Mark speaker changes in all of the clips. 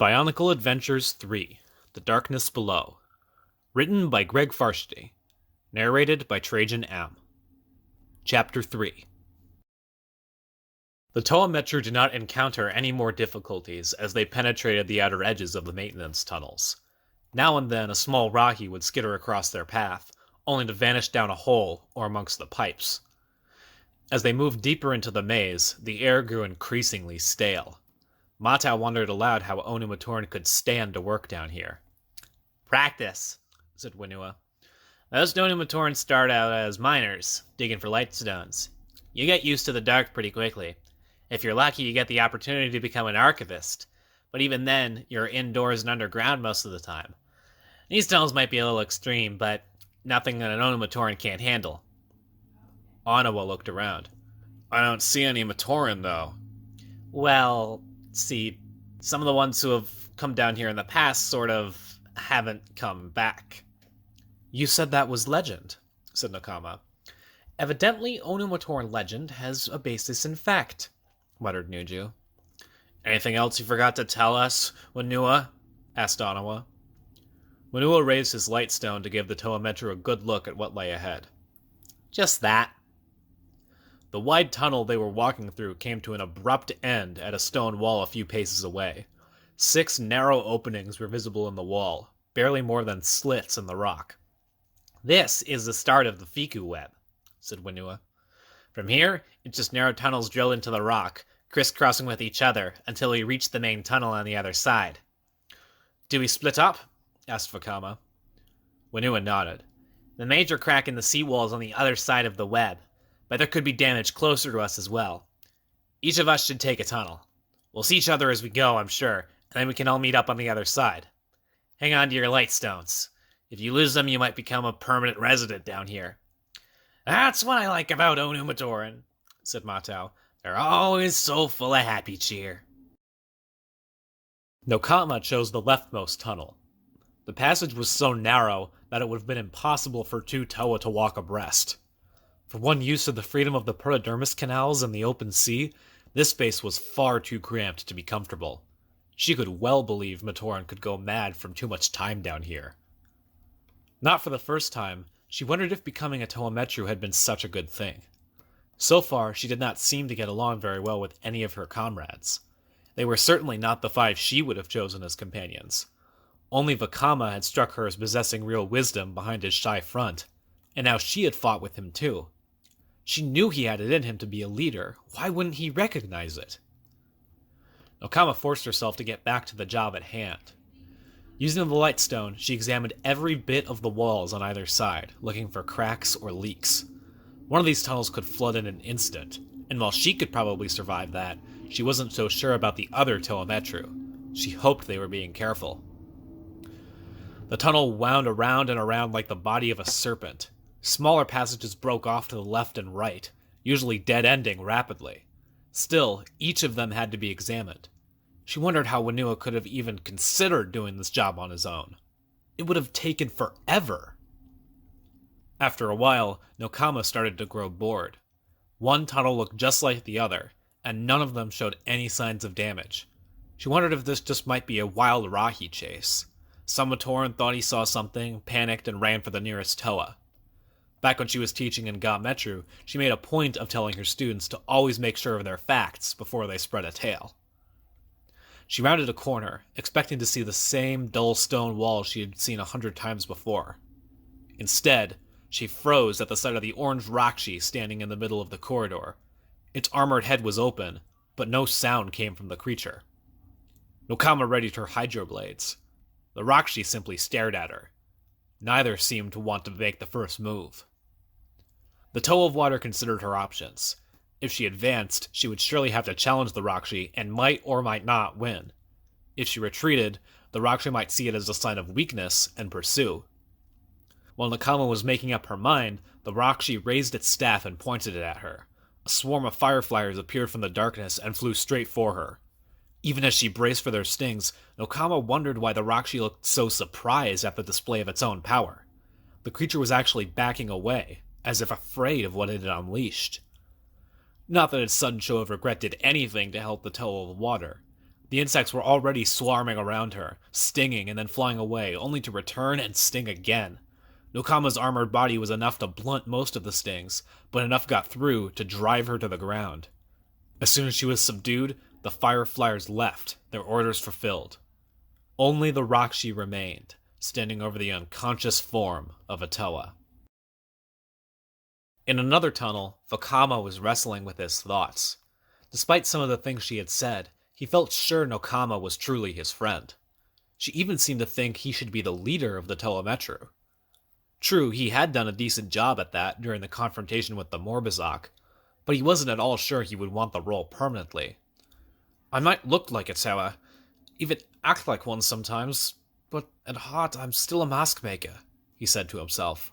Speaker 1: Bionicle Adventures 3: The Darkness Below. Written by Greg Farshty. Narrated by Trajan M. Chapter 3. The Toa Metru did not encounter any more difficulties as they penetrated the outer edges of the maintenance tunnels. Now and then a small Rahi would skitter across their path, only to vanish down a hole or amongst the pipes. As they moved deeper into the maze, the air grew increasingly stale. Matau wondered aloud how Onumatoran could stand to work down here. "Practice," said Winua. "Most Onumatorans start out as miners, digging for light stones. You get used to the dark pretty quickly. If you're lucky, you get the opportunity to become an archivist, but even then, you're indoors and underground most of the time. These tunnels might be a little extreme, but nothing that an Onumatoran can't handle."
Speaker 2: Anawa looked around. "I don't see any Matoran, though."
Speaker 1: "Well, see, some of the ones who have come down here in the past sort of haven't come back."
Speaker 2: "You said that was legend," said Nokama.
Speaker 1: "Evidently, Onumatoran legend has a basis in fact," muttered Nuju.
Speaker 2: "Anything else you forgot to tell us, Winua?" asked Anawa.
Speaker 1: Winua raised his light stone to give the Toa Metru a good look at what lay ahead. "Just that." The wide tunnel they were walking through came to an abrupt end at a stone wall a few paces away. 6 narrow openings were visible in the wall, barely more than slits in the rock. "This is the start of the Fiku web," said Winua. "From here, it's just narrow tunnels drilled into the rock, crisscrossing with each other until we reach the main tunnel on the other side."
Speaker 2: "Do we split up?" asked Vakama.
Speaker 1: Winua nodded. "The major crack in the seawall is on the other side of the web, but there could be damage closer to us as well. Each of us should take a tunnel. We'll see each other as we go, I'm sure, and then we can all meet up on the other side. Hang on to your light stones. If you lose them, you might become a permanent resident down here." "That's what I like about Onumatoran," said Matau. "They're always so full of happy cheer." Nokama chose the leftmost tunnel. The passage was so narrow that it would have been impossible for 2 Toa to walk abreast. For one used to the freedom of the protodermis canals and the open sea, this space was far too cramped to be comfortable. She could well believe Matoran could go mad from too much time down here. Not for the first time, she wondered if becoming a Toa Metru had been such a good thing. So far, she did not seem to get along very well with any of her comrades. They were certainly not the 5 she would have chosen as companions. Only Vakama had struck her as possessing real wisdom behind his shy front, and now she had fought with him too. She knew he had it in him to be a leader. Why wouldn't he recognize it? Nokama forced herself to get back to the job at hand. Using the light stone, she examined every bit of the walls on either side, looking for cracks or leaks. One of these tunnels could flood in an instant, and while she could probably survive that, she wasn't so sure about the other Toa Metru. She hoped they were being careful. The tunnel wound around and around like the body of a serpent. Smaller passages broke off to the left and right, usually dead-ending rapidly. Still, each of them had to be examined. She wondered how Winua could have even considered doing this job on his own. It would have taken forever. After a while, Nokama started to grow bored. One tunnel looked just like the other, and none of them showed any signs of damage. She wondered if this just might be a wild Rahi chase. Some Matoran thought he saw something, panicked, and ran for the nearest Toa. Back when she was teaching in Ga Metru, she made a point of telling her students to always make sure of their facts before they spread a tale. She rounded a corner, expecting to see the same dull stone wall she had seen 100 times before. Instead, she froze at the sight of the orange Rakshi standing in the middle of the corridor. Its armored head was open, but no sound came from the creature. Nokama readied her hydroblades. The Rakshi simply stared at her. Neither seemed to want to make the first move. The Toa of Water considered her options. If she advanced, she would surely have to challenge the Rakshi and might or might not win. If she retreated, the Rakshi might see it as a sign of weakness and pursue. While Nokama was making up her mind, the Rakshi raised its staff and pointed it at her. A swarm of fireflies appeared from the darkness and flew straight for her. Even as she braced for their stings, Nokama wondered why the Rakshi looked so surprised at the display of its own power. The creature was actually backing away, as if afraid of what it had unleashed. Not that its sudden show of regret did anything to help the Toa of Water, The insects were already swarming around her, stinging and then flying away, only to return and sting again. Nokama's armored body was enough to blunt most of the stings, but enough got through to drive her to the ground. As soon as she was subdued, the fireflies left, their orders fulfilled. Only the Rakshi remained, standing over the unconscious form of Atoa. In another tunnel, Vakama was wrestling with his thoughts. Despite some of the things she had said, he felt sure Nokama was truly his friend. She even seemed to think he should be the leader of the Toa-Metru. True, he had done a decent job at that during the confrontation with the Morbizak, but he wasn't at all sure he would want the role permanently. I might look like a Toa, even act like one sometimes, but at heart I'm still a mask maker, he said to himself.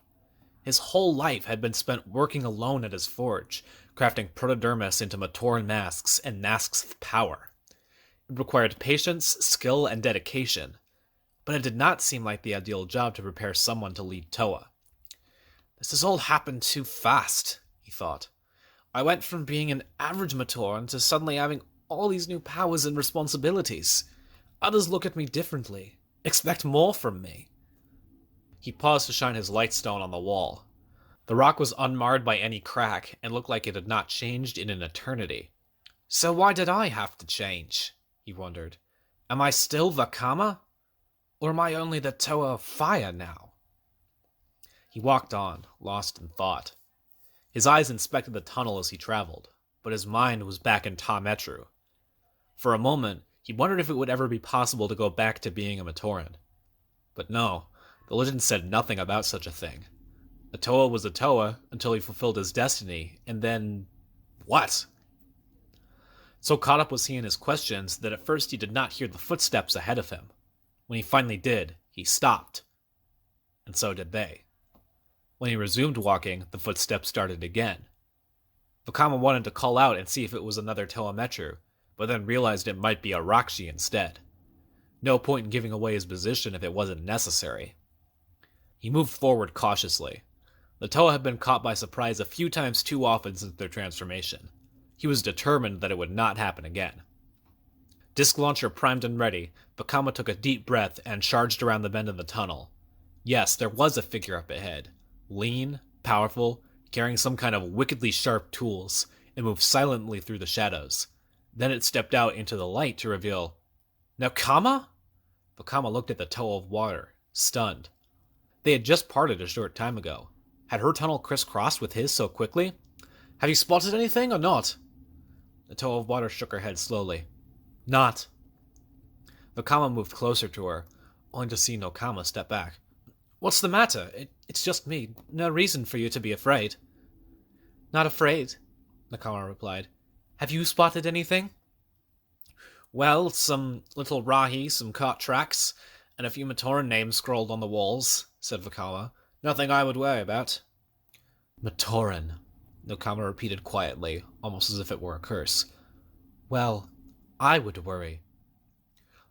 Speaker 1: His whole life had been spent working alone at his forge, crafting protodermis into Matoran masks and Nask's power. It required patience, skill, and dedication, but it did not seem like the ideal job to prepare someone to lead Toa. This has all happened too fast, he thought. I went from being an average Matoran to suddenly having all these new powers and responsibilities. Others look at me differently, expect more from me. He paused to shine his lightstone on the wall. The rock was unmarred by any crack and looked like it had not changed in an eternity. So why did I have to change? He wondered. Am I still Vakama? Or am I only the Toa of Fire now? He walked on, lost in thought. His eyes inspected the tunnel as he traveled, but his mind was back in Ta-Metru. For a moment, he wondered if it would ever be possible to go back to being a Matoran. But no, the legend said nothing about such a thing. A Toa was a Toa until he fulfilled his destiny, and then... what? So caught up was he in his questions that at first he did not hear the footsteps ahead of him. When he finally did, he stopped. And so did they. When he resumed walking, the footsteps started again. Vakama wanted to call out and see if it was another Toa-Metru, but then realized it might be a Rakshi instead. No point in giving away his position if it wasn't necessary. He moved forward cautiously. The Toa had been caught by surprise a few times too often since their transformation. He was determined that it would not happen again. Disc launcher primed and ready, Vakama took a deep breath and charged around the bend of the tunnel. Yes, there was a figure up ahead. Lean, powerful, carrying some kind of wickedly sharp tools, and moved silently through the shadows. Then it stepped out into the light to reveal... Nokama? Vakama looked at the Toa of water, stunned. They had just parted a short time ago. Had her tunnel crisscrossed with his so quickly? Have you spotted anything or not? The Toa of water shook her head slowly. Not. Vakama moved closer to her, only to see Nokama step back. What's the matter? It's just me. No reason for you to be afraid. Not afraid, Nokama replied. Have you spotted anything? Well, some little Rahi, some cart tracks, and a few Matoran names scrawled on the walls, said Vakama. Nothing I would worry about. Matoran, Nokama repeated quietly, almost as if it were a curse. Well, I would worry.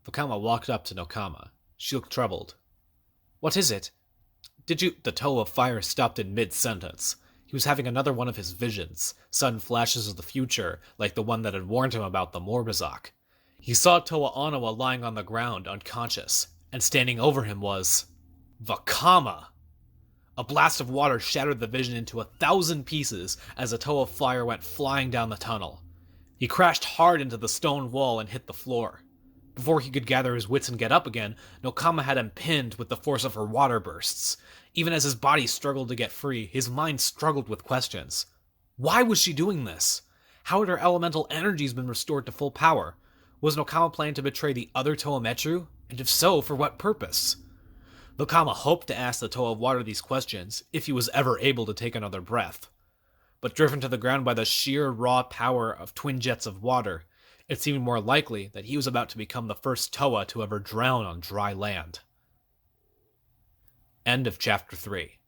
Speaker 1: Vakama walked up to Nokama. She looked troubled. What is it? Did you... The Toa of Fire stopped in mid-sentence. He was having another one of his visions, sudden flashes of the future, like the one that had warned him about the Morbizak. He saw Toa Onawa lying on the ground, unconscious, and standing over him was... Vakama! A blast of water shattered the vision into 1,000 pieces as the Toa of Fire went flying down the tunnel. He crashed hard into the stone wall and hit the floor. Before he could gather his wits and get up again, Nokama had him pinned with the force of her water bursts. Even as his body struggled to get free, his mind struggled with questions. Why was she doing this? How had her elemental energies been restored to full power? Was Nokama planning to betray the other Toa-Metru? And if so, for what purpose? Vakama hoped to ask the Toa of Water these questions, if he was ever able to take another breath. But driven to the ground by the sheer raw power of twin jets of water, it seemed more likely that he was about to become the first Toa to ever drown on dry land. End of Chapter 3.